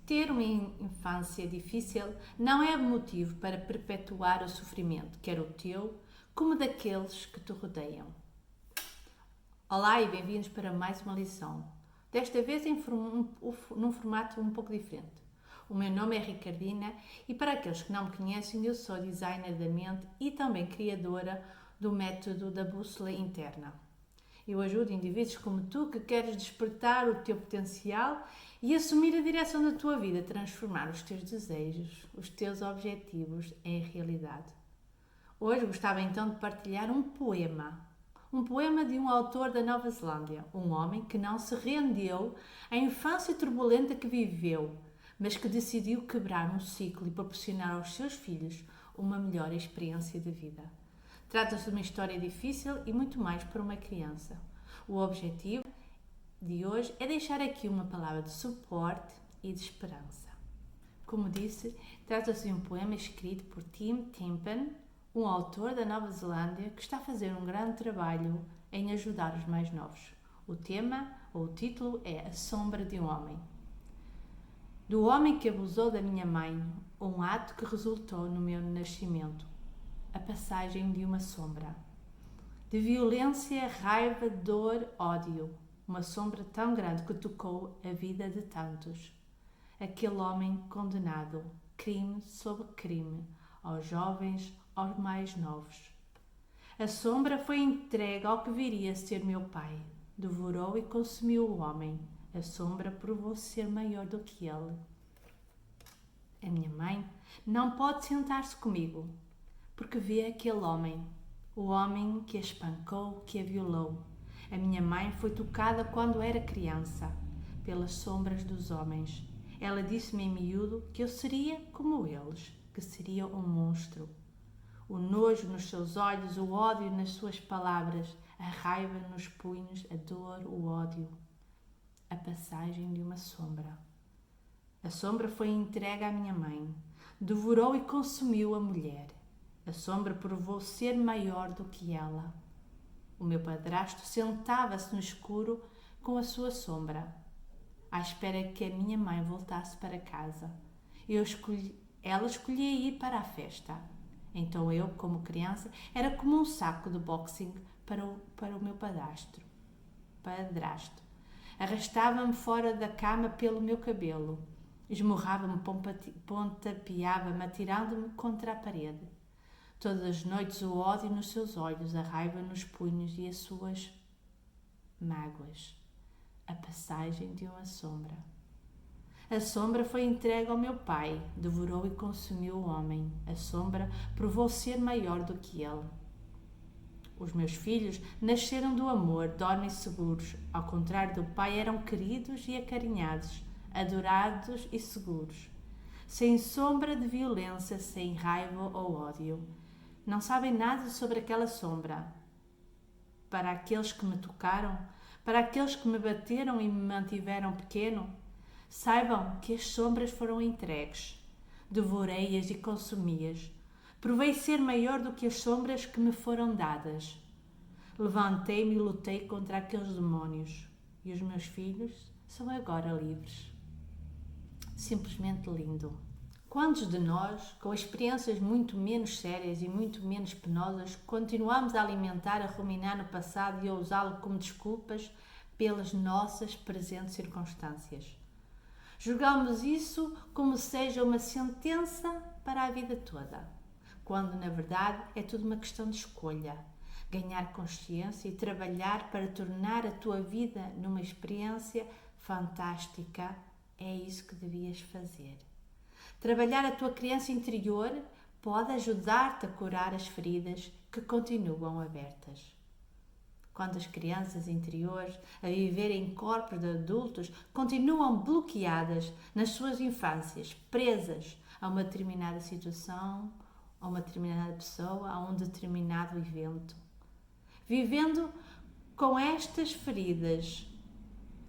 Ter uma infância difícil não é motivo para perpetuar o sofrimento, quer o teu, como daqueles que te rodeiam. Olá e bem-vindos para mais uma lição. Desta vez num formato um pouco diferente. O meu nome é Ricardina e para aqueles que não me conhecem, eu sou designer da mente e também criadora do método da bússola interna. Eu ajudo indivíduos como tu que queres despertar o teu potencial e assumir a direção da tua vida, transformar os teus desejos, os teus objetivos em realidade. Hoje gostava então de partilhar um poema de um autor da Nova Zelândia, um homem que não se rendeu à infância turbulenta que viveu, mas que decidiu quebrar um ciclo e proporcionar aos seus filhos uma melhor experiência de vida. Trata-se de uma história difícil e muito mais para uma criança. O objetivo de hoje é deixar aqui uma palavra de suporte e de esperança. Como disse, trata-se de um poema escrito por Tim Timpen, um autor da Nova Zelândia que está a fazer um grande trabalho em ajudar os mais novos. O tema, ou o título, é A Sombra de um Homem. Do homem que abusou da minha mãe, um ato que resultou no meu nascimento. A passagem de uma sombra. De violência, raiva, dor, ódio. Uma sombra tão grande que tocou a vida de tantos. Aquele homem condenado, crime sobre crime, aos jovens, aos mais novos. A sombra foi entregue ao que viria a ser meu pai. Devorou e consumiu o homem. A sombra provou ser maior do que ele. A minha mãe não pode sentar-se comigo, porque vê aquele homem, o homem que a espancou, que a violou. A minha mãe foi tocada quando era criança, pelas sombras dos homens. Ela disse-me em miúdo que eu seria como eles, que seria um monstro. O nojo nos seus olhos, o ódio nas suas palavras, a raiva nos punhos, a dor, o ódio. A passagem de uma sombra. A sombra foi entregue à minha mãe. Devorou e consumiu a mulher. A sombra provou ser maior do que ela. O meu padrasto sentava-se no escuro com a sua sombra, à espera que a minha mãe voltasse para casa. Ela escolhia ir para a festa. Então eu, como criança, era como um saco de boxing para o meu padrasto. Arrastava-me fora da cama pelo meu cabelo. Esmurrava-me, pontapeava-me, atirando-me contra a parede. Todas as noites o ódio nos seus olhos, a raiva nos punhos e as suas mágoas. A passagem de uma sombra. A sombra foi entregue ao meu pai, devorou e consumiu o homem. A sombra provou ser maior do que ele. Os meus filhos nasceram do amor, dormem seguros. Ao contrário do pai, eram queridos e acarinhados, adorados e seguros. Sem sombra de violência, sem raiva ou ódio. Não sabem nada sobre aquela sombra. Para aqueles que me tocaram, para aqueles que me bateram e me mantiveram pequeno, saibam que as sombras foram entregues. Devorei-as e consumi-as. Provei ser maior do que as sombras que me foram dadas. Levantei-me e lutei contra aqueles demónios. E os meus filhos são agora livres. Simplesmente lindo. Quantos de nós, com experiências muito menos sérias e muito menos penosas, continuamos a alimentar, a ruminar no passado e a usá-lo como desculpas pelas nossas presentes circunstâncias? Julgamos isso como seja uma sentença para a vida toda, quando na verdade é tudo uma questão de escolha. Ganhar consciência e trabalhar para tornar a tua vida numa experiência fantástica, é isso que devias fazer. Trabalhar a tua criança interior pode ajudar-te a curar as feridas que continuam abertas. Quando as crianças interiores, a viver em corpos de adultos, continuam bloqueadas nas suas infâncias, presas a uma determinada situação, a uma determinada pessoa, a um determinado evento. Vivendo com estas feridas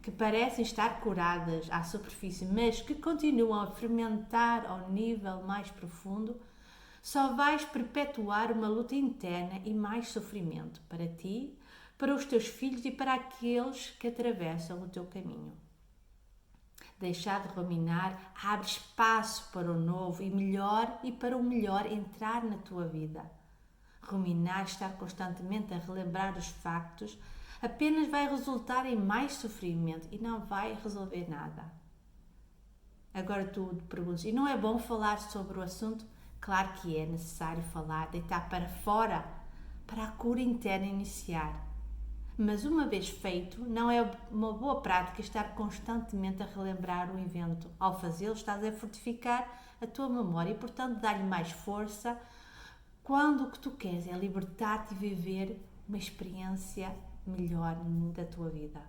que parecem estar curadas à superfície, mas que continuam a fermentar ao nível mais profundo, só vais perpetuar uma luta interna e mais sofrimento para ti, para os teus filhos e para aqueles que atravessam o teu caminho. Deixar de ruminar abre espaço para o novo e para o melhor entrar na tua vida. Ruminar, estar constantemente a relembrar os factos, apenas vai resultar em mais sofrimento e não vai resolver nada. Agora tu te perguntas, e não é bom falar sobre o assunto? Claro que é necessário falar, deitar para fora, para a cura interna iniciar. Mas uma vez feito, não é uma boa prática estar constantemente a relembrar o evento. Ao fazê-lo, estás a fortificar a tua memória e, portanto, dar-lhe mais força quando o que tu queres é libertar-te e viver uma experiência melhor da tua vida.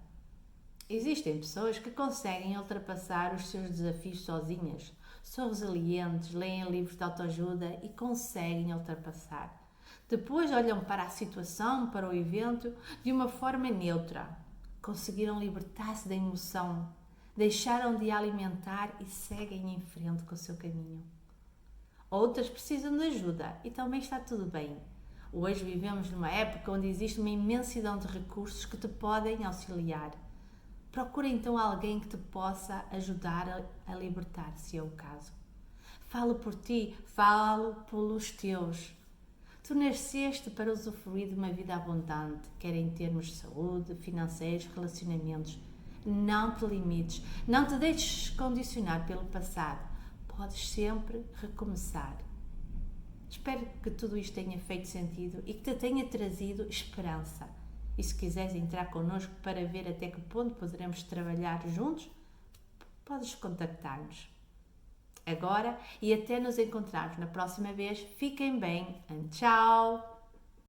Existem pessoas que conseguem ultrapassar os seus desafios sozinhas. São resilientes, leem livros de autoajuda e conseguem ultrapassar. Depois olham para a situação, para o evento, de uma forma neutra. Conseguiram libertar-se da emoção, deixaram de a alimentar e seguem em frente com o seu caminho. Outras precisam de ajuda e também está tudo bem. Hoje vivemos numa época onde existe uma imensidão de recursos que te podem auxiliar. Procura então alguém que te possa ajudar a libertar, se é o caso. Falo por ti, falo pelos teus. Tu nasceste para usufruir de uma vida abundante, quer em termos de saúde, financeiros, relacionamentos. Não te limites, não te deixes condicionar pelo passado. Podes sempre recomeçar. Espero que tudo isto tenha feito sentido e que te tenha trazido esperança. E se quiseres entrar connosco para ver até que ponto poderemos trabalhar juntos, podes contactar-nos. Agora e até nos encontrarmos na próxima vez. Fiquem bem. Tchau!